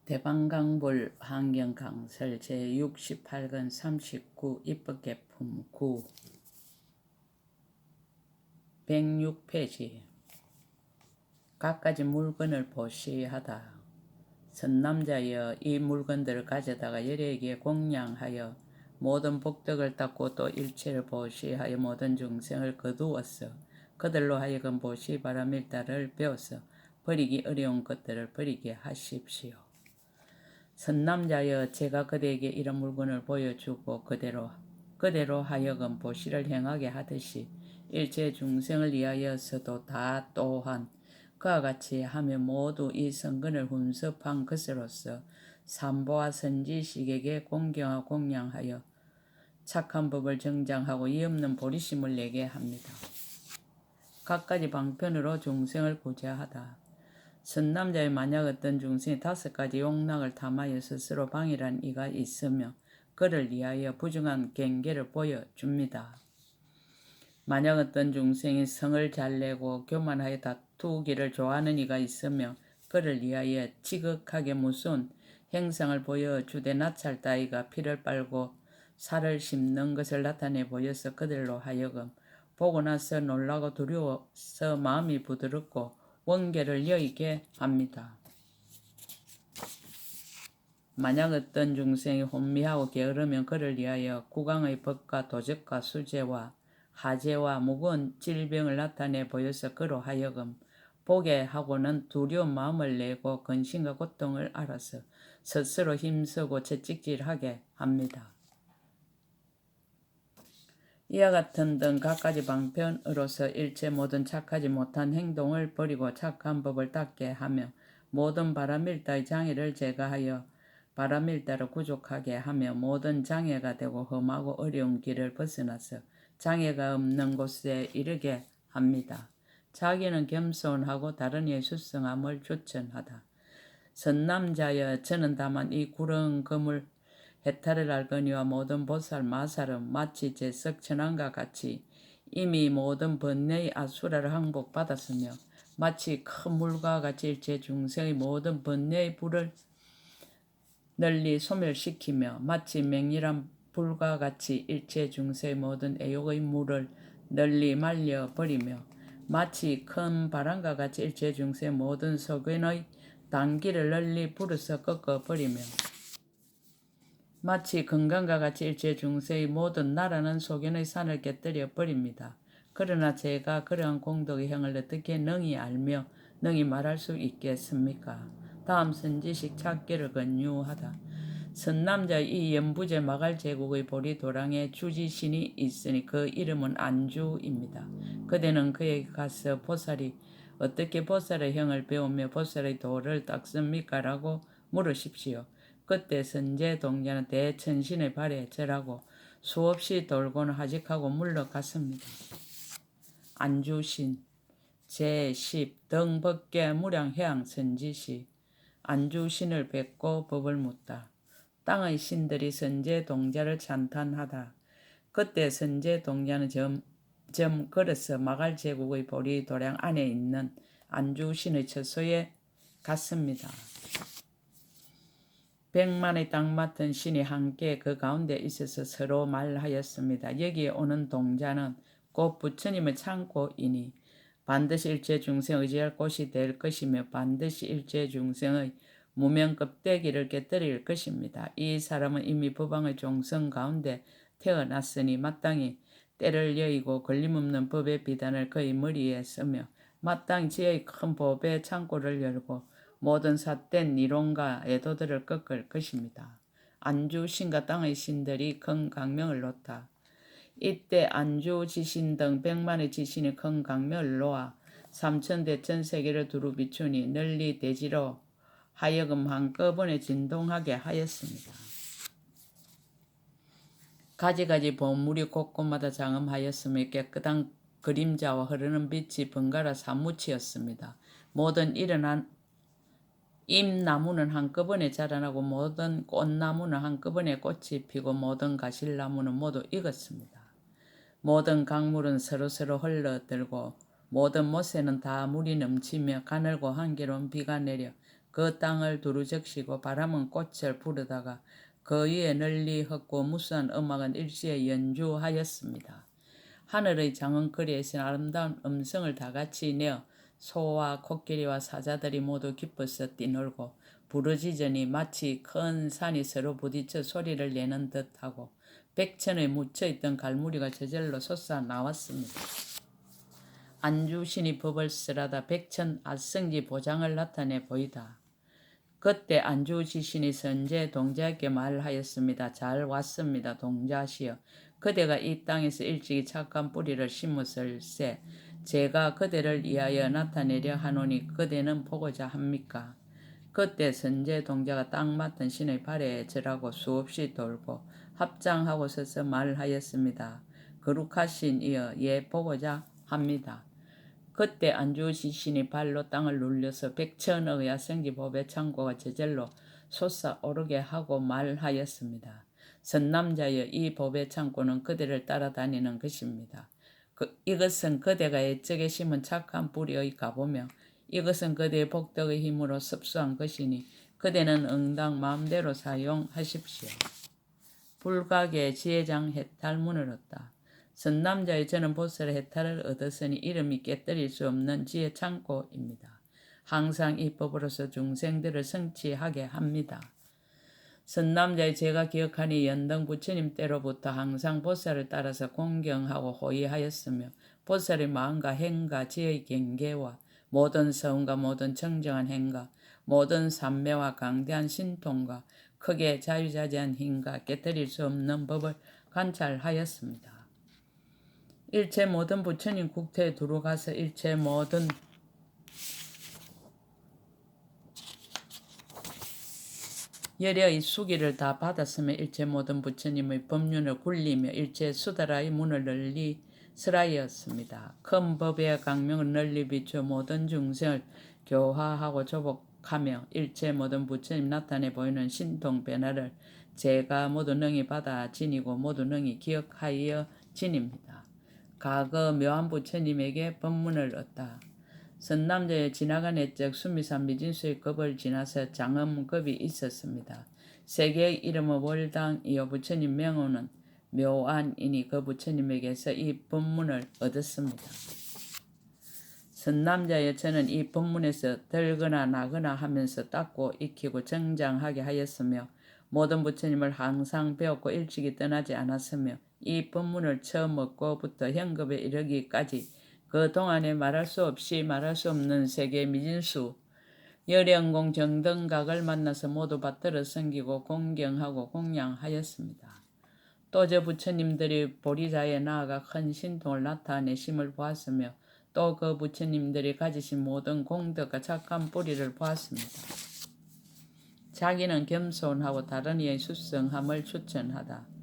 대방강불 환경강설 제68권 39 입법개품 9 106페이지 갖가지 물건을 보시하다. 선남자여 이 물건들을 가져다가 여러에게 공양하여 모든 복덕을 닦고 또 일체를 보시하여 모든 중생을 거두었어. 그들로 하여금 보시 바라밀다를 배워서 버리기 어려운 것들을 버리게 하십시오. 선남자여 제가 그대에게 이런 물건을 보여주고 그대로 하여금 보시를 행하게 하듯이 일체 중생을 위하여서도 다 또한 그와 같이 하며 모두 이 성근을 훈습한 것으로서 삼보와 선지식에게 공경하고 공양하여 착한 법을 정장하고 이 없는 보리심을 내게 합니다. 갖가지 방편으로 중생을 구제하다. 선남자의 만약 어떤 중생이 5가지 욕락을 탐하여 스스로 방일한 이가 있으며 그를 위하여 부정한 경계를 보여줍니다. 만약 어떤 중생이 성을 잘내고 교만하여 다투기를 좋아하는 이가 있으며 그를 위하여 지극하게 무서운 행상을 보여주되 나찰 따위가 피를 빨고 살을 씹는 것을 나타내 보여서 그들로 하여금 보고 나서 놀라고 두려워서 마음이 부드럽고 원계를 여의게 합니다. 만약 어떤 중생이 혼미하고 게으르면 그를 위하여 구강의 법과 도적과 수재와 하재와 무거운 질병을 나타내 보여서 그로 하여금 보게 하고는 두려운 마음을 내고 근심과 고통을 알아서 스스로 힘쓰고 채찍질하게 합니다. 이와 같은 등 갖가지 방편으로서 일체 모든 착하지 못한 행동을 버리고 착한 법을 닦게 하며 모든 바라밀다의 장애를 제거하여 바라밀다를 구족하게 하며 모든 장애가 되고 험하고 어려운 길을 벗어나서 장애가 없는 곳에 이르게 합니다. 자기는 겸손하고 다른 이의 수성함을 추천하다. 선남자여 저는 다만 이 구렁 그물 해탈을 알거니와 모든 보살 마살은 마치 제 석천왕과 같이 이미 모든 번뇌의 아수라를 항복받았으며 마치 큰 물과 같이 일체 중생의 모든 번뇌의 불을 널리 소멸시키며 마치 맹렬한 불과 같이 일체 중생의 모든 애욕의 물을 널리 말려버리며 마치 큰 바람과 같이 일체 중생의 모든 소견의 단기를 널리 불어서 꺾어버리며 마치 건강과 같이 일체 중생의 모든 나라는 소견의 산을 깨뜨려 버립니다. 그러나 제가 그러한 공덕의 형을 어떻게 능히 알며 능히 말할 수 있겠습니까? 다음 선지식 찾기를 권유하다. 선남자 이 연부제 마갈 제국의 보리 도랑에 주지신이 있으니 그 이름은 안주입니다. 그대는 그에게 가서 보살이 어떻게 보살의 형을 배우며 보살의 도를 닦습니까? 라고 물으십시오. 그때 선제 동자는 대천신의 발에 절하고 수없이 돌고는 하직하고 물러갔습니다. 안주신 제10 등법계 무량해양 선지시 안주신을 뵙고 법을 묻다. 땅의 신들이 선제 동자를 찬탄하다. 그때 선제 동자는 점 걸어서 마갈 제국의 보리 도량 안에 있는 안주신의 처소에 갔습니다. 100만의 땅 맡은 신이 함께 그 가운데 있어서 서로 말하였습니다. 여기에 오는 동자는 곧 부처님의 창고이니 반드시 일체 중생 의지할 곳이 될 것이며 반드시 일체 중생의 무명 껍데기를 깨뜨릴 것입니다. 이 사람은 이미 법왕의 종성 가운데 태어났으니 마땅히 때를 여의고 걸림없는 법의 비단을 그의 머리에 쓰며 마땅히 지혜의 큰 법의 창고를 열고 모든 삿된 이론과 애도들을 꺾을 것입니다. 안주 신과 땅의 신들이 큰 강명을 놓다. 이때 안주 지신 등 100만의 지신이 큰 강명을 놓아 3000대 전세계를 두루 비추니 널리 대지로 하여금 한꺼번에 진동하게 하였습니다. 가지가지 보물이 곳곳마다 장엄하였으며 깨끗한 그림자와 흐르는 빛이 번갈아 사무치었습니다. 모든 일어난 잎나무는 한꺼번에 자라나고 모든 꽃나무는 한꺼번에 꽃이 피고 모든 가실나무는 모두 익었습니다. 모든 강물은 서로서로 흘러들고 모든 못새는 다 물이 넘치며 가늘고 한겨로운 비가 내려 그 땅을 두루 적시고 바람은 꽃을 부르다가 그 위에 널리 헛고 무수한 음악은 일시에 연주하였습니다. 하늘의 장흥거리에서는 아름다운 음성을 다같이 내어 소와 코끼리와 사자들이 모두 기뻐서 뛰놀고 부르짖으니 마치 큰 산이 서로 부딪혀 소리를 내는 듯하고 백천에 묻혀있던 갈무리가 저절로 솟아 나왔습니다. 안주신이 법을 쓰라다 백천 아성지 보장을 나타내 보이다. 그때 안주지신이 선제 동자에게 말하였습니다. 잘 왔습니다. 동자시여. 그대가 이 땅에서 일찍이 착한 뿌리를 심었을세 제가 그대를 위하여 나타내려 하노니 그대는 보고자 합니까? 그때 선제 동자가 땅 맡은 신의 발에 절하고 수없이 돌고 합장하고 서서 말하였습니다. 거룩하신 이여 예 보고자 합니다. 그때 안주지신이 발로 땅을 눌려서 백천의 야생지법의 창고가 저절로 솟아오르게 하고 말하였습니다. 선남자여 이 법의 창고는 그대를 따라다니는 것입니다. 이것은 그대가 옛적에 심은 착한 뿌리의 가보며 이것은 그대의 복덕의 힘으로 습수한 것이니 그대는 응당 마음대로 사용하십시오. 불가게 지혜장 해탈문을 얻다. 선남자의 저는 보살의 해탈을 얻었으니 이름이 깨뜨릴 수 없는 지혜 창고입니다. 항상 이 법으로서 중생들을 성취하게 합니다. 선남자의 제가 기억하니 연등 부처님 때로부터 항상 보살을 따라서 공경하고 호의하였으며 보살의 마음과 행과 지혜의 경계와 모든 서운과 모든 청정한 행과 모든 삼매와 강대한 신통과 크게 자유자재한 힘과 깨뜨릴 수 없는 법을 관찰하였습니다. 일체 모든 부처님 국토에 들어가서 일체 모든 열애의 수기를 다 받았으며 일체 모든 부처님의 법륜을 굴리며 일체 수다라의 문을 널리 설하였습니다. 큰 법의 강명을 널리 비추어 모든 중생을 교화하고 조복하며 일체 모든 부처님 나타내 보이는 신통 변화를 제가 모두 능히 받아 지니고 모두 능히 기억하여 지닙니다. 과거 묘한 부처님에게 법문을 얻다. 선남자의 지나간 옛적 수미산 미진수의 급을 지나서 장엄급이 있었습니다. 세계의 이름은 월당이요 부처님 명호는 묘안이니 그 부처님에게서 이 법문을 얻었습니다. 선남자여 저는 이 법문에서 들거나 나거나 하면서 닦고 익히고 정장하게 하였으며 모든 부처님을 항상 배웠고 일찍이 떠나지 않았으며 이 법문을 처음 얻고부터 현급에 이르기까지 그 동안에 말할 수 없이 말할 수 없는 세계 미진수 열영공 정등각을 만나서 모두 받들어 섬기고 공경하고 공양하였습니다. 또 저 부처님들이 보리자에 나아가 큰 신통을 나타내심을 보았으며 또 그 부처님들이 가지신 모든 공덕과 착한 뿌리를 보았습니다. 자기는 겸손하고 다른 이의 수성함을 추천하다.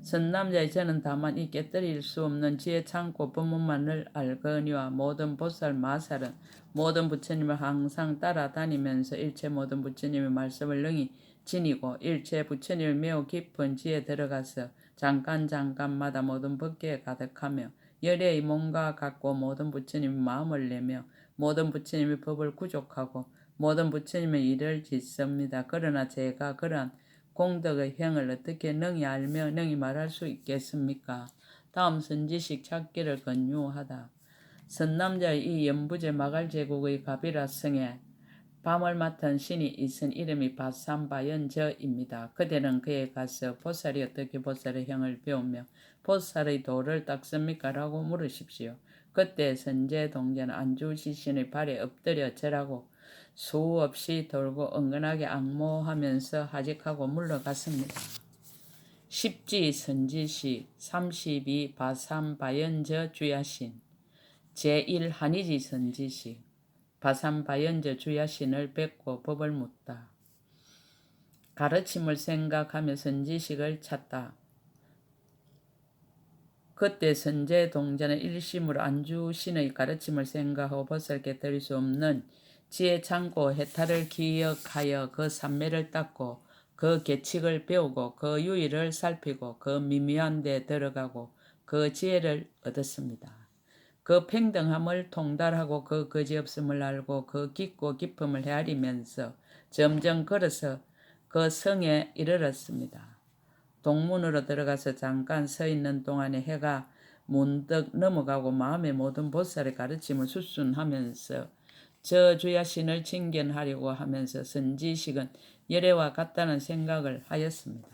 선남자의 저는 다만 이 깨뜨릴 수 없는 지혜 창고 법문만을 알거니와 모든 보살 마살은 모든 부처님을 항상 따라다니면서 일체 모든 부처님의 말씀을 능히 지니고 일체 부처님의 매우 깊은 지에 들어가서 잠깐마다 모든 법계에 가득하며 열애의 몸과 같고 모든 부처님의 마음을 내며 모든 부처님의 법을 구족하고 모든 부처님의 일을 짓습니다. 그러나 제가 그러한 공덕의 행을 어떻게 능히 알며 능히 말할 수 있겠습니까? 다음 선지식 찾기를 권유하다. 선남자의 이 연부제 마갈제국의 가비라성에 밤을 맡은 신이 있은 이름이 바삼바연저입니다. 그대는 그에 가서 보살이 어떻게 보살의 행을 배우며 보살의 도를 닦습니까? 라고 물으십시오. 그때 선제동자는 안주시신의 발에 엎드려 절하고 수없이 돌고 은근하게 악모하면서 하직하고 물러갔습니다. 10지 선지시 32 바삼바연저 주야신 제1 한의지 선지시 바삼바연저 주야신을 뵙고 법을 묻다. 가르침을 생각하며 선지식을 찾다. 그때 선제동자는 일심으로 안주신의 가르침을 생각하고 벗을 깨뜨릴 수 없는 지혜 창고 해탈을 기억하여 그 삼매를 닦고 그 계칙을 배우고 그 유의를 살피고 그 미미한 데 들어가고 그 지혜를 얻었습니다. 그 평등함을 통달하고 그 거지없음을 알고 그 깊고 깊음을 헤아리면서 점점 걸어서 그 성에 이르렀습니다. 동문으로 들어가서 잠깐 서 있는 동안에 해가 문득 넘어가고 마음의 모든 보살의 가르침을 수순하면서 저 주야신을 칭견하려고 하면서 선지식은 열애와 같다는 생각을 하였습니다.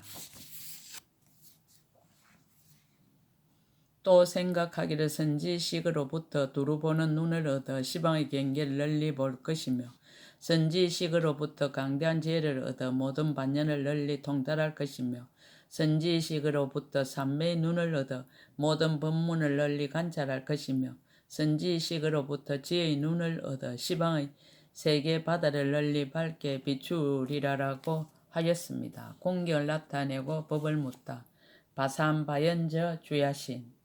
또 생각하기를 선지식으로부터 두루 보는 눈을 얻어 시방의 경계를 널리 볼 것이며 선지식으로부터 강대한 지혜를 얻어 모든 반연을 널리 통달할 것이며 선지식으로부터 삼매의 눈을 얻어 모든 법문을 널리 관찰할 것이며 선지식으로부터 지혜의 눈을 얻어 시방의 세계 바다를 널리 밝게 비추리라라고 하였습니다. 공경을 나타내고 법을 묻다. 바삼바연저 주야신.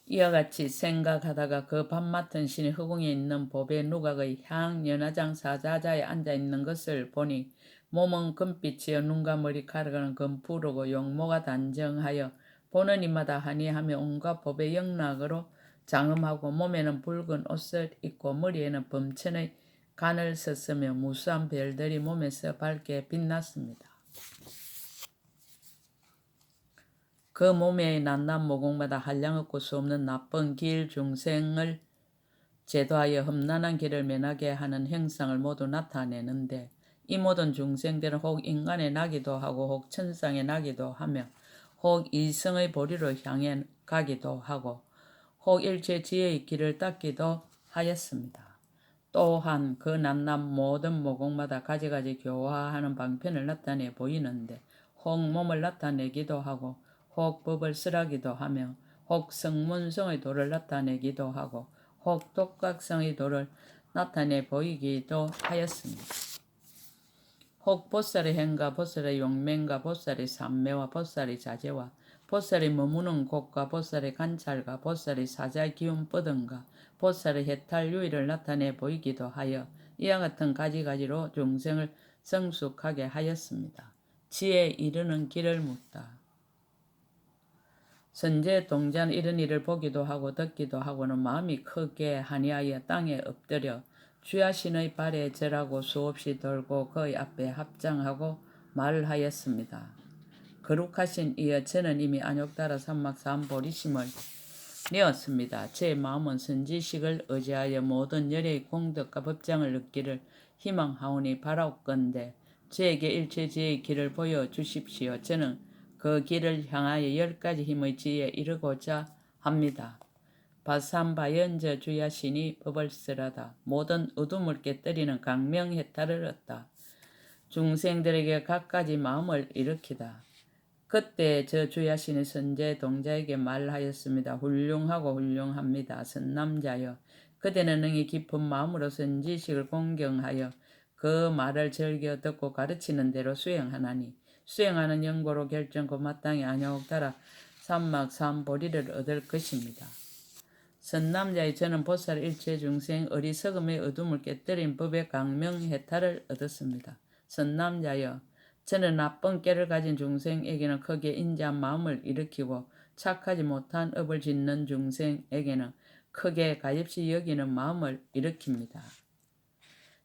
이와 같이 생각하다가 그 밤 맡은 신이 허공에 있는 보배 누각의 향 연화장 사자자에 앉아있는 것을 보니 몸은 금빛이여 눈과 머리카락은 금푸르고 용모가 단정하여 보는 이마다 하니하며 온갖 보배 영락으로 장엄하고 몸에는 붉은 옷을 입고 머리에는 범천의 간을 썼으며 무수한 별들이 몸에서 밝게 빛났습니다. 그 몸의 낱낱 모공마다 한량없고 수없는 나쁜 길 중생을 제도하여 험난한 길을 면하게 하는 형상을 모두 나타내는데 이 모든 중생들은 혹 인간의 나기도 하고 혹 천상의 나기도 하며 혹 이성의 보리로 향해 가기도 하고 혹 일체 지혜의 길을 닦기도 하였습니다. 또한 그 낱낱 모든 모공마다 가지가지 교화하는 방편을 나타내 보이는데 혹 몸을 나타내기도 하고 혹 법을 쓰라기도 하며 혹 성문성의 도를 나타내기도 하고 혹 독각성의 도를 나타내 보이기도 하였습니다. 혹 보살의 행과 보살의 용맹과 보살의 삼매와 보살의 자제와 보살의 머무는 곳과 보살의 관찰과 보살의 사자의 기운 뻗음과 보살의 해탈 유의를 나타내 보이기도 하여 이와 같은 가지가지로 중생을 성숙하게 하였습니다. 지혜에 이르는 길을 묻다. 선제 동자는 이런 일을 보기도 하고 듣기도 하고는 마음이 크게 하니하여 땅에 엎드려 주야신의 발에 절하고 수없이 돌고 그의 앞에 합장하고 말을 하였습니다. 거룩하신 이여 저는 이미 안욕따라 삼막 삼보리심을 내었습니다. 제 마음은 선지식을 의지하여 모든 열의 공덕과 법장을 얻기를 희망하오니 바라옵건대 저에게 일체지혜의 길을 보여주십시오. 저는 그 길을 향하여 10가지 힘의 지혜에 이르고자 합니다. 바삼바연저 주야신이 법을 쓰라다. 모든 어둠을 깨뜨리는 강명해탈을 얻다. 중생들에게 갖가지 마음을 일으키다. 그때 저 주야신이 선제 동자에게 말하였습니다. 훌륭하고 훌륭합니다. 선남자여, 그대는 능히 깊은 마음으로 선지식을 공경하여 그 말을 즐겨 듣고 가르치는 대로 수행하나니 수행하는 연고로 결정코 마땅히 안욕 따라 삼막 삼보리를 얻을 것입니다. 선남자의 저는 보살 일체 중생 어리석음의 어둠을 깨뜨린 법의 강명해탈을 얻었습니다. 선남자여, 저는 나쁜 깨를 가진 중생에게는 크게 인자한 마음을 일으키고 착하지 못한 업을 짓는 중생에게는 크게 가엾이 여기는 마음을 일으킵니다.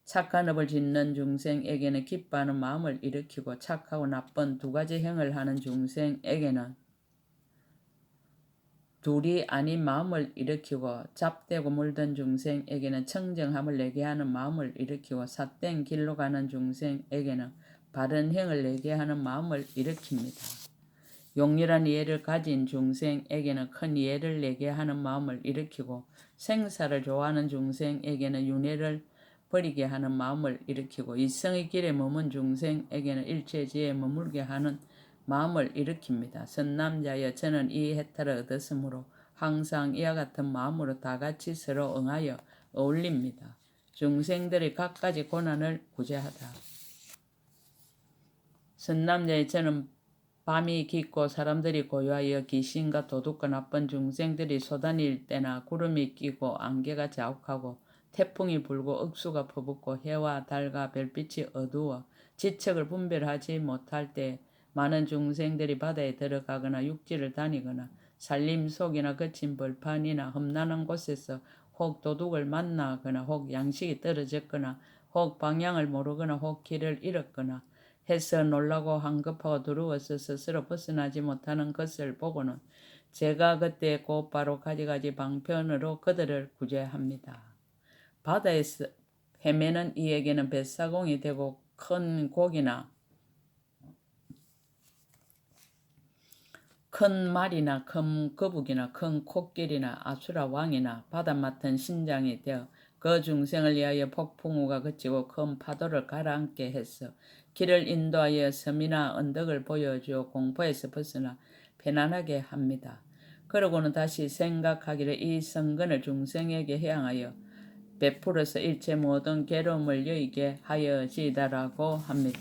착한 업을 짓는 중생에게는 기뻐하는 마음을 일으키고 착하고 나쁜 두 가지 행을 하는 중생에게는 둘이 아닌 마음을 일으키고 잡되고 물든 중생에게는 청정함을 내게 하는 마음을 일으키고 삿된 길로 가는 중생에게는 바른 행을 내게 하는 마음을 일으킵니다. 용렬한 이해를 가진 중생에게는 큰 이해를 내게 하는 마음을 일으키고 생사를 좋아하는 중생에게는 윤회를 버리게 하는 마음을 일으키고 이성의 길에 머문 중생에게는 일체지에 머물게 하는 마음을 일으킵니다. 선남자여, 저는 이 해탈을 얻었으므로 항상 이와 같은 마음으로 다같이 서로 응하여 어울립니다. 중생들의 갖가지 고난을 구제하다. 선남자의 저는 밤이 깊고 사람들이 고요하여 귀신과 도둑과 나쁜 중생들이 쏘다닐 때나 구름이 끼고 안개가 자욱하고 태풍이 불고 억수가 퍼붓고 해와 달과 별빛이 어두워 지척을 분별하지 못할 때 많은 중생들이 바다에 들어가거나 육지를 다니거나 살림 속이나 거친 벌판이나 험난한 곳에서 혹 도둑을 만나거나 혹 양식이 떨어졌거나 혹 방향을 모르거나 혹 길을 잃었거나 해서 놀라고 황급하고 두려워서 스스로 벗어나지 못하는 것을 보고는 제가 그때 곧바로 가지가지 방편으로 그들을 구제합니다. 바다에서 헤매는 이에게는 뱃사공이 되고 큰 고기나 큰 말이나 큰 거북이나 큰 코끼리나 아수라 왕이나 바다 맡은 신장이 되어 그 중생을 위하여 폭풍우가 그치고 큰 파도를 가라앉게 해서 길을 인도하여 섬이나 언덕을 보여주어 공포에서 벗어나 편안하게 합니다. 그러고는 다시 생각하기를 이 성근을 중생에게 해양하여 베풀어서 일체 모든 괴로움을 여의게 하여지다라고 합니다.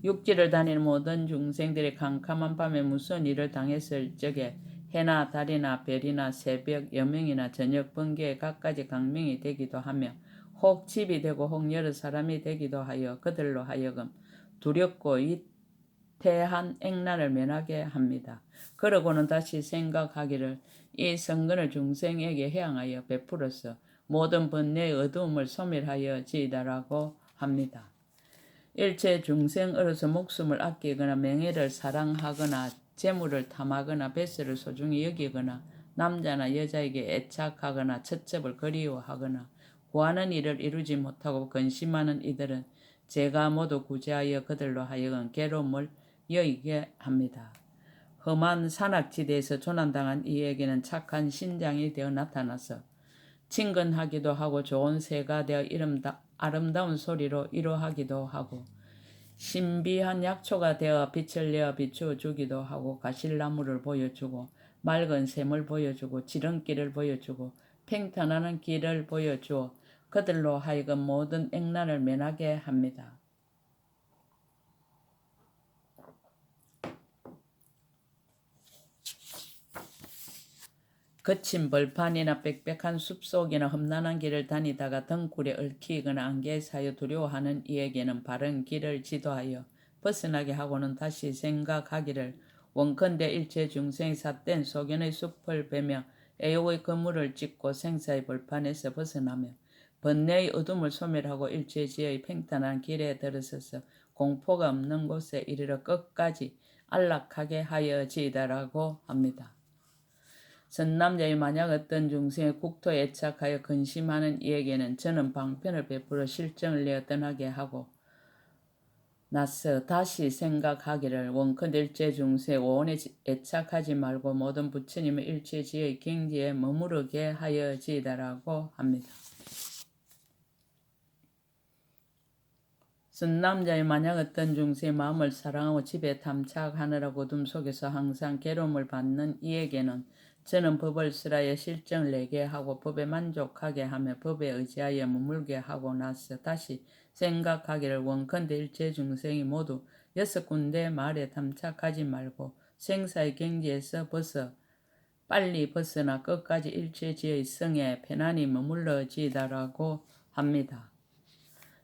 육지를 다니는 모든 중생들이 캄캄한 밤에 무슨 일을 당했을 적에 해나 달이나 별이나 새벽 여명이나 저녁 번개에 갖가지 강명이 되기도 하며 혹 집이 되고 혹 여러 사람이 되기도 하여 그들로 하여금 두렵고 이태한 액난을 면하게 합니다. 그러고는 다시 생각하기를 이 성근을 중생에게 해양하여 베풀어서 모든 번뇌의 어두움을 소멸하여 지이다라고 합니다. 일체 중생으로서 목숨을 아끼거나 명예를 사랑하거나 재물을 탐하거나 배설을 소중히 여기거나 남자나 여자에게 애착하거나 채첩을 그리워하거나 구하는 일을 이루지 못하고 근심하는 이들은 제가 모두 구제하여 그들로 하여금 괴로움을 여기게 합니다. 험한 산악지대에서 조난당한 이에게는 착한 신장이 되어 나타나서 친근하기도 하고 좋은 새가 되어 아름다운 소리로 위로하기도 하고 신비한 약초가 되어 빛을 내어 비추어 주기도 하고 가실나무를 보여주고 맑은 샘을 보여주고 지름길을 보여주고 팽탄하는 길을 보여주어 그들로 하여금 모든 액난을 면하게 합니다. 거친 벌판이나 빽빽한 숲속이나 험난한 길을 다니다가 등굴에 얽히거나 안개에 사여 두려워하는 이에게는 바른 길을 지도하여 벗어나게 하고는 다시 생각하기를 원컨대 일체 중생이 삿된 소견의 숲을 베며 애욕의 그물을 찢고 생사의 벌판에서 벗어나며 번뇌의 어둠을 소멸하고 일체지의 팽탄한 길에 들어서서 공포가 없는 곳에 이르러 끝까지 안락하게 하여지이다라고 합니다. 선남자의 만약 어떤 중생의 국토에 애착하여 근심하는 이에게는 저는 방편을 베풀어 실정을 내어 떠나게 하고 나서 다시 생각하기를 원컨대 일체 중생 오온에 애착하지 말고 모든 부처님의 일체지의 경지에 머무르게 하여지이다라고 합니다. 선남자의 만약 어떤 중생의 마음을 사랑하고 집에 탐착하느라 어둠 속에서 항상 괴로움을 받는 이에게는 저는 법을 쓰라여 실정을 내게 하고 법에 만족하게 하며 법에 의지하여 머물게 하고 나서 다시 생각하기를 원컨대 일체 중생이 모두 6군데 말에 탐착하지 말고 생사의 경지에서 빨리 벗어나 끝까지 일체지의 성에 편안히 머물러지다라고 합니다.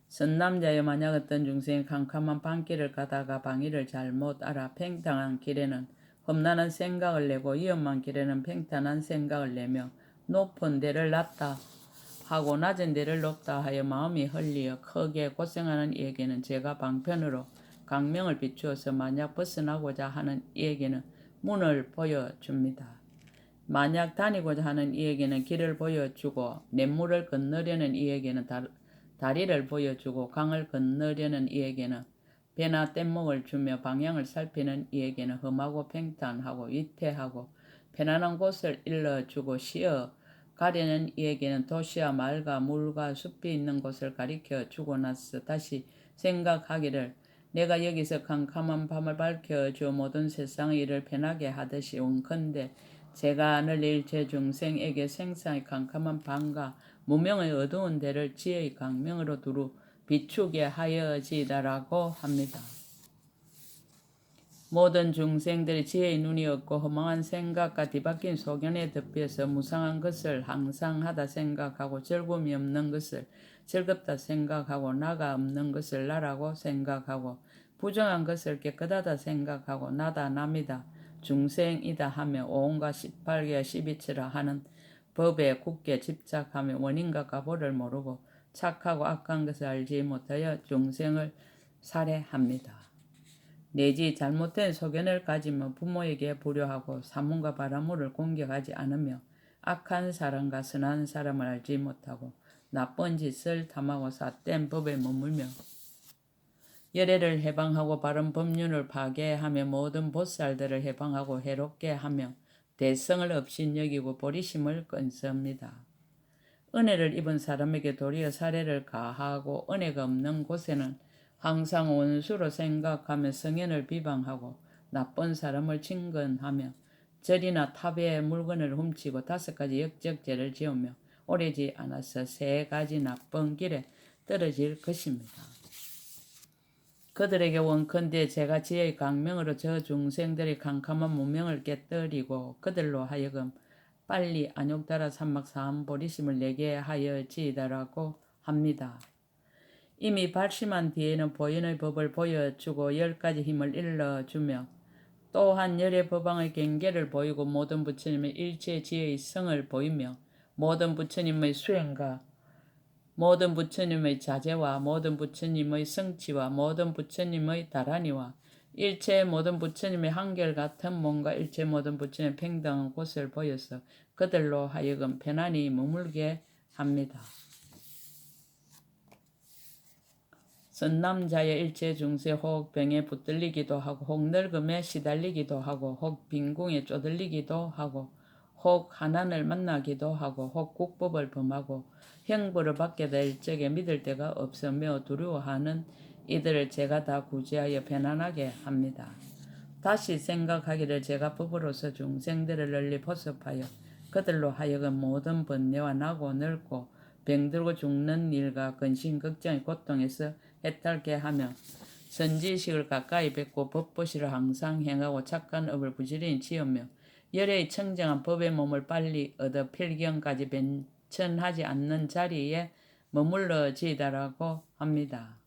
선남자여 만약 어떤 중생이 캄캄한 밤길을 가다가 방위를 잘못 알아 팽창한 길에는 험난한 생각을 내고 위험한 길에는 팽탄한 생각을 내며 높은 데를 낮다 하고 낮은 데를 높다 하여 마음이 헐리어 크게 고생하는 이에게는 제가 방편으로 강명을 비추어서 만약 벗어나고자 하는 이에게는 문을 보여줍니다. 만약 다니고자 하는 이에게는 길을 보여주고 냇물을 건너려는 이에게는 다리를 보여주고 강을 건너려는 이에게는 배나 뗏목을 주며 방향을 살피는 이에게는 험하고 팽탄하고 위태하고 편안한 곳을 일러주고 쉬어 가려는 이에게는 도시와 말과 물과 숲이 있는 곳을 가리켜 주고 나서 다시 생각하기를 내가 여기서 캄캄한 밤을 밝혀주어 모든 세상의 일을 편하게 하듯이 원컨대 제가 널리 일체 중생에게 생사의 캄캄한 밤과 무명의 어두운 데를 지혜의 강명으로 두루 비추게 하여지다라고 합니다. 모든 중생들이 지혜의 눈이 없고 허망한 생각과 뒤바뀐 소견에 덮여서 무상한 것을 항상 하다 생각하고 즐거움이 없는 것을 즐겁다 생각하고 나가 없는 것을 나라고 생각하고 부정한 것을 깨끗하다 생각하고 나다 남이다 중생이다 하며 오온과 18개와 12처라 하는 법에 굳게 집착하며 원인과 가보를 모르고 착하고 악한 것을 알지 못하여 중생을 살해합니다. 내지 잘못된 소견을 가지며 부모에게 불효하고 사문과 바라물을 공격하지 않으며 악한 사람과 선한 사람을 알지 못하고 나쁜 짓을 탐하고 삿된 법에 머물며 열애를 해방하고 바른 법륜을 파괴하며 모든 보살들을 해방하고 해롭게 하며 대성을 업신여기고 보리심을 건섭니다. 은혜를 입은 사람에게 도리어 살해를 가하고 은혜가 없는 곳에는 항상 원수로 생각하며 성현을 비방하고 나쁜 사람을 친근하며 절이나 탑의 물건을 훔치고 5가지 역적죄를 지으며 오래지 않아서 3가지 나쁜 길에 떨어질 것입니다. 그들에게 원컨대 제가 지혜의 강명으로 저 중생들의 캄캄한 문명을 깨뜨리고 그들로 하여금 빨리 안욕달아 삼막사한 보리심을 내게 하여지이다라고 합니다. 이미 발심한 뒤에는 보현의 법을 보여주고 10가지 힘을 일러주며 또한 열의 법왕의 경계를 보이고 모든 부처님의 일체 지혜의 성을 보이며 모든 부처님의 수행과 모든 부처님의 자제와 모든 부처님의 성취와 모든 부처님의 다라니와 일체 모든 부처님의 한결같은 몸과 일체 모든 부처님의 평등한 곳을 보여서 그들로 하여금 편안히 머물게 합니다. 선남자의 일체 중세 혹 병에 붙들리기도 하고 혹 늙음에 시달리기도 하고 혹 빈궁에 쪼들리기도 하고 혹 한난을 만나기도 하고 혹 국법을 범하고 형벌을 받게 될 적에 믿을 데가 없으며 두려워하는 이들을 제가 다 구제하여 편안하게 합니다. 다시 생각하기를 제가 법으로서 중생들을 널리 보습하여 그들로 하여금 모든 번뇌와 나고 늙고 병들고 죽는 일과 근심 걱정의 고통에서 해탈게 하며 선지식을 가까이 뵙고 법보시를 항상 행하고 착한 업을 부지런히 지으며 열애의 청정한 법의 몸을 빨리 얻어 필경까지 변천하지 않는 자리에 머물러지다라고 합니다.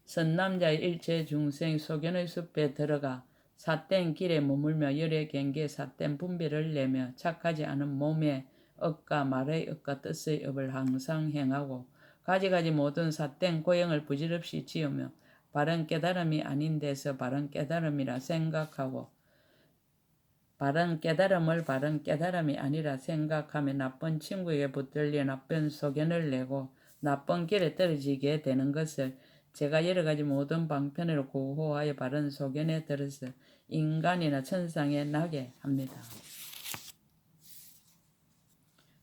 선남자의 일체 중생 소견의 숲에 들어가 삿된 길에 머물며 열의 경계에 삿된 분별을 내며 착하지 않은 몸의 업과 말의 업과 뜻의 업을 항상 행하고 가지가지 모든 삿된 고행을 부질없이 지으며 바른 깨달음이 아닌 데서 바른 깨달음이라 생각하고 바른 깨달음을 바른 깨달음이 아니라 생각하며 나쁜 친구에게 붙들려 나쁜 소견을 내고 나쁜 길에 떨어지게 되는 것을 제가 여러가지 모든 방편으로 구호하여 바른 소견에 들어서 인간이나 천상에 나게 합니다.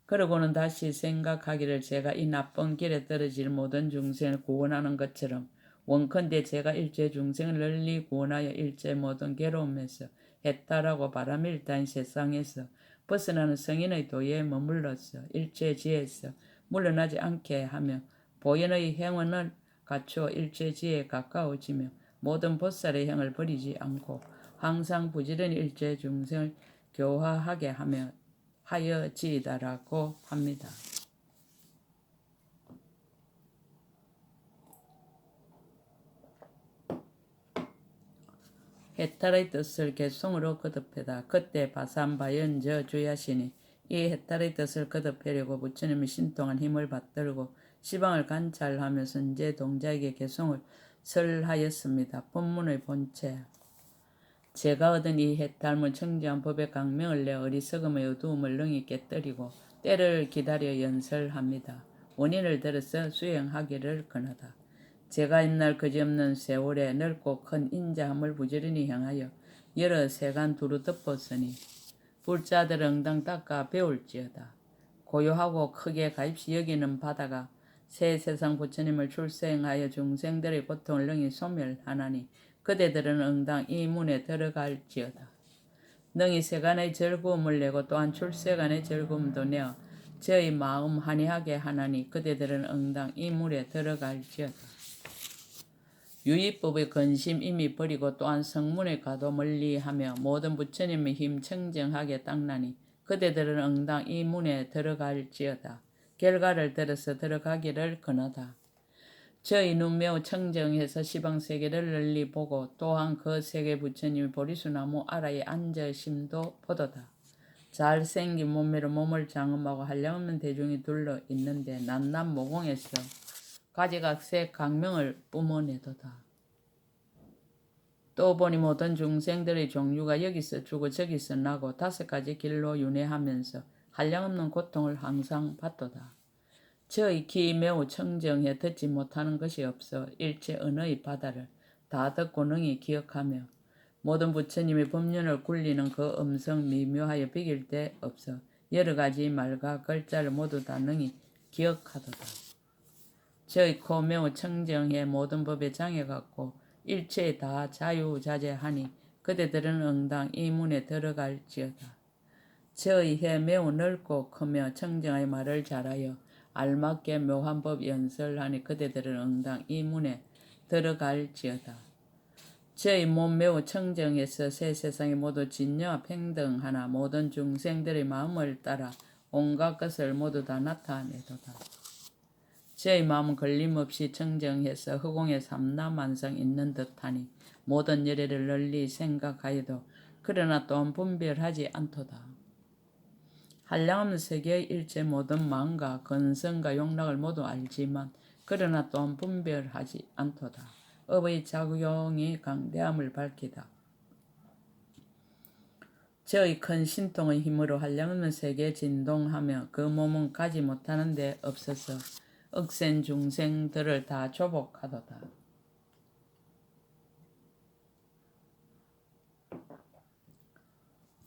그러고는 다시 생각하기를 제가 이 나쁜 길에 떨어질 모든 중생을 구원하는 것처럼 원컨대 제가 일체 중생을 널리 구원하여 일체 모든 괴로움에서 해탈하고 바람일단 세상에서 벗어나는 성인의 도에 머물러서 일체 지혜에서 물러나지 않게 하며 보현의 행원을 갖추어 일체 지혜에 가까워지며 모든 보살의 행을 버리지 않고 항상 부지런히 일체 중생을 교화하게 하여지이다라고 합니다. 해탈의 뜻을 개송으로 거듭해다. 그때 바산바연 저 주야신이 이 해탈의 뜻을 거듭하려고 부처님의 신통한 힘을 받들고 시방을 관찰하며 선제 동자에게 개송을 설하였습니다. 본문의 본체 제가 얻은 이 해탈문 청정한 법의 강명을 내 어리석음의 어두움을 능히 깨뜨리고 때를 기다려 연설합니다. 원인을 들어서 수행하기를 권하다. 제가 옛날 그지없는 세월에 넓고 큰 인자함을 부지런히 향하여 여러 세간 두루 덮었으니 불자들 응당 닦아 배울지어다. 고요하고 크게 가입시 여기는 바다가 새 세상 부처님을 출생하여 중생들의 고통을 능히 소멸하나니 그대들은 응당 이 문에 들어갈지어다. 능히 세간의 즐거움을 내고 또한 출세간의 즐거움도 내어 저의 마음 한이하게 하나니 그대들은 응당 이 문에 들어갈지어다. 유의법의 근심 이미 버리고 또한 성문의 가도 멀리하며 모든 부처님의 힘 청정하게 닦나니 그대들은 응당 이 문에 들어갈지어다. 결과를 들어서 들어가기를 권하다. 저희 눈 매우 청정해서 시방세계를 널리 보고 또한 그 세계 부처님이 보리수나무 아래에 앉으심도 보도다. 잘생긴 몸매로 몸을 장엄하고 한량없는 대중이 둘러 있는데 낱낱 모공에서 가지각색 강명을 뿜어내도다. 또 보니 모든 중생들의 종류가 여기서 주고 저기서 나고 5가지 길로 윤회하면서 한량없는 고통을 항상 받도다. 저의 귀 매우 청정해 듣지 못하는 것이 없어 일체 언어의 바다를 다 듣고 능히 기억하며 모든 부처님의 법륜을 굴리는 그 음성 미묘하여 비길 데 없어 여러 가지 말과 글자를 모두 다 능히 기억하도다. 저의 코 매우 청정해 모든 법에 장애가 없고 일체에 다 자유자재하니 그대들은 응당 이 문에 들어갈지어다. 저의 해 매우 넓고 크며 청정하여 말을 잘하여 알맞게 묘한 법 연설하니 그대들은 응당 이 문에 들어갈지어다. 저의 몸 매우 청정해서 새 세상에 모두 진여와 평등하나 모든 중생들의 마음을 따라 온갖 것을 모두 다 나타내도다. 저의 마음은 걸림없이 청정해서 허공에 삼라만상 있는 듯하니 모든 열애를 널리 생각하여도 그러나 또한 분별하지 않도다. 한량없는 세계의 일체 모든 마음과 근성과 용락을 모두 알지만 그러나 또한 분별하지 않도다. 업의 작용이 강대함을 밝히다. 저의 큰 신통의 힘으로 한량없는 세계에 진동하며 그 몸은 가지 못하는 데 없어서 억센 중생들을 다 조복하도다.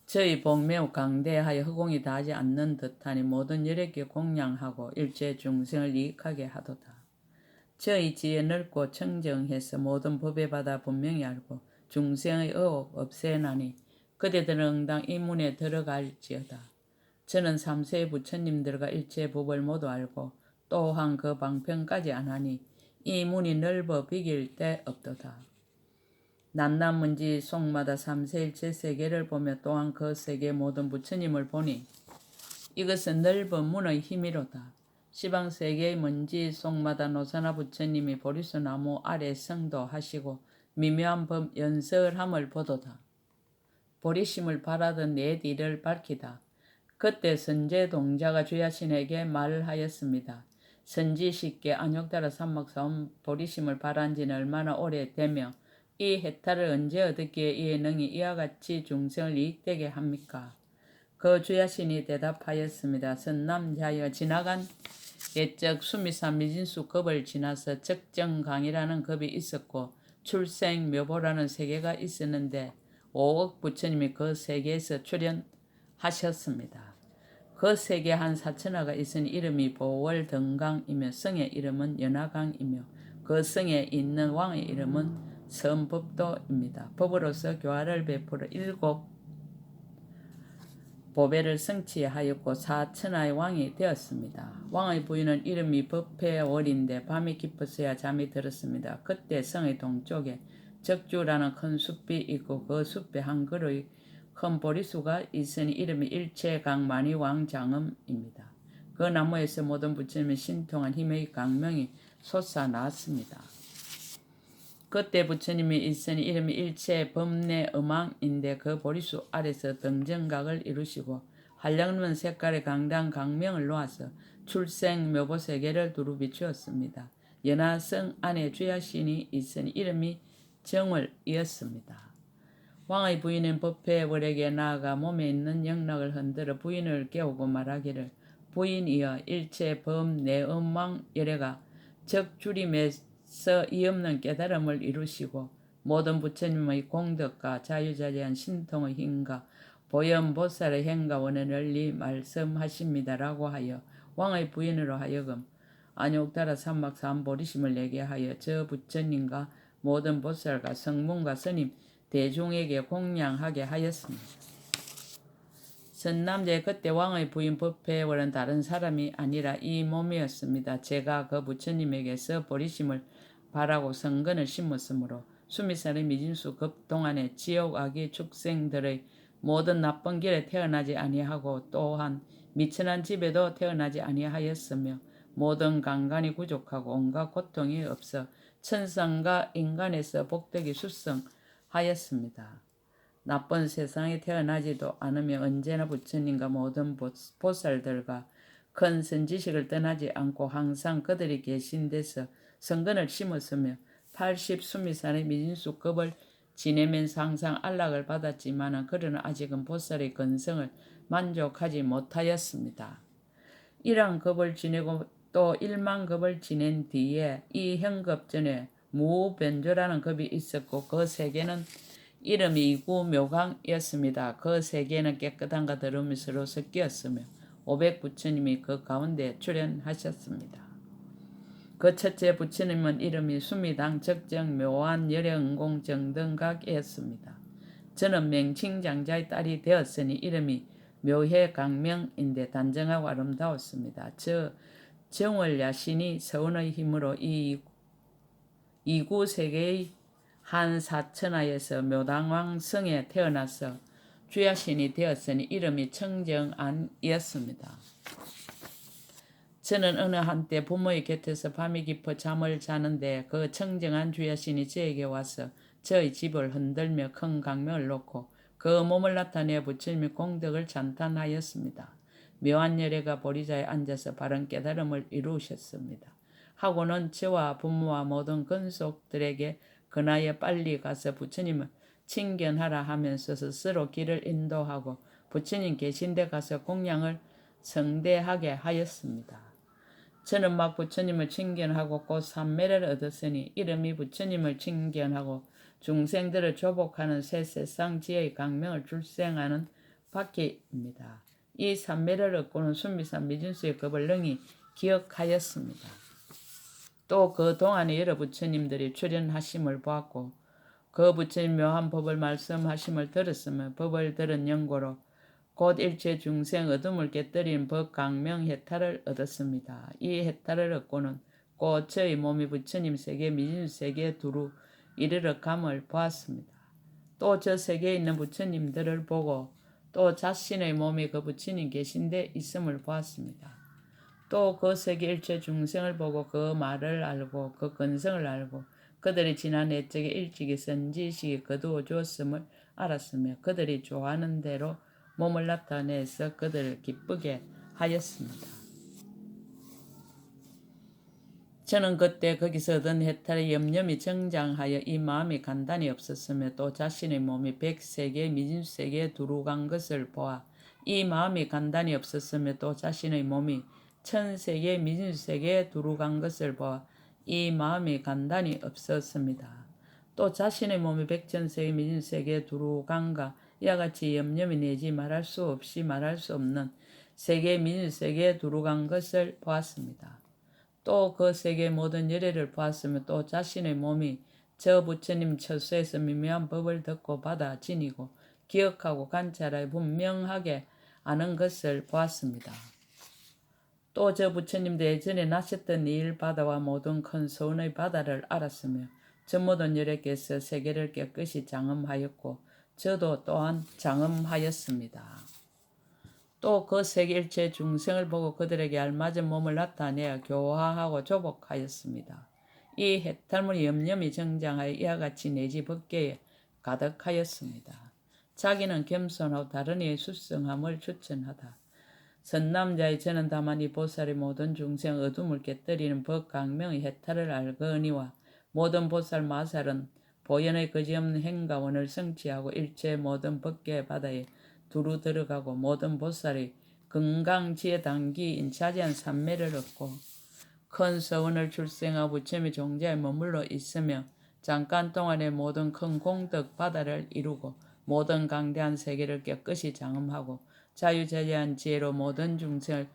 저의 복 매우 강대하여 허공이 닿지 않는 듯하니 모든 열애께 공양하고 일체 중생을 이익하게 하도다. 저의 지혜 넓고 청정해서 모든 법의 바다 분명히 알고 중생의 의혹 없애나니 그대들은 응당 이 문에 들어갈지어다. 저는 3세의 부처님들과 일체 법을 모두 알고 또한 그 방편까지 안하니 이 문이 넓어 비길 데 없도다. 낱낱 문지 속마다 3세일체 세계를 보며 또한 그 세계 모든 부처님을 보니 이것은 넓은 문의 힘이로다. 시방세계의 먼지 속마다 노사나 부처님이 보리수나무 아래 성도하시고 미묘한 법 연설함을 보도다. 보리심을 바라던 내 뒤를 밝히다. 그때 선제동자가 주야신에게 말하였습니다. 선지식께 안욕따라 삼막사옴 보리심을 바란 지는 얼마나 오래되며 이 해탈을 언제 얻었기에 이에 능히 이와 같이 중생을 이익되게 합니까? 그 주야신이 대답하였습니다. 선남자여 지나간 옛적 수미산 미진수 급을 지나서 적정강이라는 급이 있었고 출생묘보라는 세계가 있었는데 5억 부처님이 그 세계에서 출현하셨습니다. 그 세계에 한 사천하가 있으니 이름이 보월등강이며 성의 이름은 연화강이며 그 성에 있는 왕의 이름은 선법도입니다. 법으로서 교화를 베풀어 7 보배를 성취하였고 사천하의 왕이 되었습니다. 왕의 부인은 이름이 법회월인데 밤이 깊어서야 잠이 들었습니다. 그때 성의 동쪽에 적주라는 큰 숲이 있고 그 숲에 한 그루의 큰 보리수가 있으니 이름이 일체강만이왕장엄입니다. 그 나무에서 모든 부처님의 신통한 힘의 강명이 솟아났습니다. 그때 부처님이 있으니 이름이 일체 법내음왕인데 그 보리수 아래서 등정각을 이루시고 한량없는 색깔의 강단 강명을 놓아서 출생묘보세계를 두루 비추었습니다. 연화성 안에 주야신이 있으니 이름이 정월이었습니다. 왕의 부인은 법회월에게 나아가 몸에 있는 영락을 흔들어 부인을 깨우고 말하기를 부인이여 일체 법내음왕 열애가 적주림에서 이없는 깨달음을 이루시고 모든 부처님의 공덕과 자유자재한 신통의 힘과 보현보살의 행과 원을 널리 말씀하십니다라고 하여 왕의 부인으로 하여금 안욕따라 삼막삼보리심을 내게 하여 저 부처님과 모든 보살과 성문과 스님 대중에게 공양하게 하였습니다. 선남자의 그때 왕의 부인 법회월은 다른 사람이 아니라 이 몸이었습니다. 제가 그 부처님에게서 보리심을 바라고 성근을 심었으므로 수미산의 미진수 급 동안에 지옥 악의 축생들의 모든 나쁜 길에 태어나지 아니하고 또한 미천한 집에도 태어나지 아니하였으며 모든 강간이 부족하고 온갖 고통이 없어 천상과 인간에서 복덕이 숫성하였습니다. 나쁜 세상에 태어나지도 않으며 언제나 부처님과 모든 보살들과 큰 선지식을 떠나지 않고 항상 그들이 계신 데서 성근을 심었으며 80수미산의 미진수급을 지내면서 항상 안락을 받았지만 그러나 아직은 보살의 건성을 만족하지 못하였습니다. 이러한 급을 지내고 또 1만 급을 지낸 뒤에 이 현급 전에 무변조라는 급이 있었고 그 세계는 이름이 이구묘강이었습니다. 그 세계는 깨끗함과 더러움이 서로 섞였으며 500부처님이 그 가운데 출현하셨습니다. 그 첫째 부처님은 이름이 수미당 적정 묘한 열애응공 정등각이었습니다. 저는 맹칭장자의 딸이 되었으니 이름이 묘해강명인데 단정하고 아름다웠습니다. 저 정월야신이 서운의 힘으로 이 이구세계의 한 사천하에서 묘당왕성에 태어나서 주야신이 되었으니 이름이 청정안이었습니다. 저는 어느 한때 부모의 곁에서 밤이 깊어 잠을 자는데 그 청정한 주야신이 저에게 와서 저의 집을 흔들며 큰 강명을 놓고 그 몸을 나타내 부처님의 공덕을 찬탄하였습니다. 묘한 열애가 보리자에 앉아서 바른 깨달음을 이루셨습니다. 하고는 저와 부모와 모든 근속들에게 그나여 빨리 가서 부처님을 친견하라 하면서 스스로 길을 인도하고 부처님 계신 데 가서 공양을 성대하게 하였습니다. 저는 막 부처님을 친견하고 곧 삼매를 얻었으니 이름이 부처님을 친견하고 중생들을 조복하는 새 세상 지혜의 강명을 출생하는 바퀴입니다. 이 삼매를 얻고는 순미산 미진수의 급을 능히 기억하였습니다. 또 그 동안에 여러 부처님들이 출현하심을 보았고 그 부처님 묘한 법을 말씀하심을 들었으며 법을 들은 연고로 곧 일체 중생 어둠을 깨뜨린 법 강명 해탈을 얻었습니다. 이 해탈을 얻고는 곧 저의 몸이 부처님 세계 미진 세계에 두루 이르러 감을 보았습니다. 또 저 세계에 있는 부처님들을 보고 또 자신의 몸이 그 부처님 계신 데 있음을 보았습니다. 또 그 세계 일체 중생을 보고 그 말을 알고 그 근성을 알고 그들이 지난 옛적에 일찍이 선지식이 거두어 주었음을 알았으며 그들이 좋아하는 대로 몸을 나타내서 그들을 기쁘게 하였습니다. 저는 그때 거기서 얻은 해탈의 염려이 정장하여 이 마음이 간단히 없었으며 또 자신의 몸이 100세계 미진세계에 두루 간 것을 보아 이 마음이 간단히 없었으며 또 자신의 몸이 1000세계 미진세계에 두루 간 것을 보아 이 마음이 간단히 없었습니다. 또 자신의 몸이 100천세계 미진세계에 두루 간가 이와 같이 염려이 내지 말할 수 없이 말할 수 없는 세계 미진세계에 두루 간 것을 보았습니다. 또 그 세계의 모든 열애를 보았으며 또 자신의 몸이 저 부처님 처소에서 미묘한 법을 듣고 받아 지니고 기억하고 관찰하여 분명하게 아는 것을 보았습니다. 또 저 부처님도 예전에 나셨던 일 바다와 모든 큰 서운의 바다를 알았으며 저 모든 열애께서 세계를 깨끗이 장엄하였고 저도 또한 장엄하였습니다. 또 그 세계 일체 중생을 보고 그들에게 알맞은 몸을 나타내어 교화하고 조복하였습니다. 이 해탈물이 염염이 정장하여 이와 같이 내지 법계에 가득하였습니다. 자기는 겸손하고 다른 이의 수성함을 추천하다. 선남자의 저는 다만 이 보살의 모든 중생 어둠을 깨뜨리는 법강명의 해탈을 알거니와 모든 보살 마살은 보현의 거지없는 행가원을 성취하고 일체 모든 법계의 바다에 두루 들어가고 모든 보살의 건강지혜 단기인 자제한 삼매를 얻고 큰 서원을 출생하고 부처님의 종자에 머물러 있으며 잠깐 동안에 모든 큰 공덕 바다를 이루고 모든 강대한 세계를 깨끗이 장엄하고 자유자재한 지혜로 모든 중생을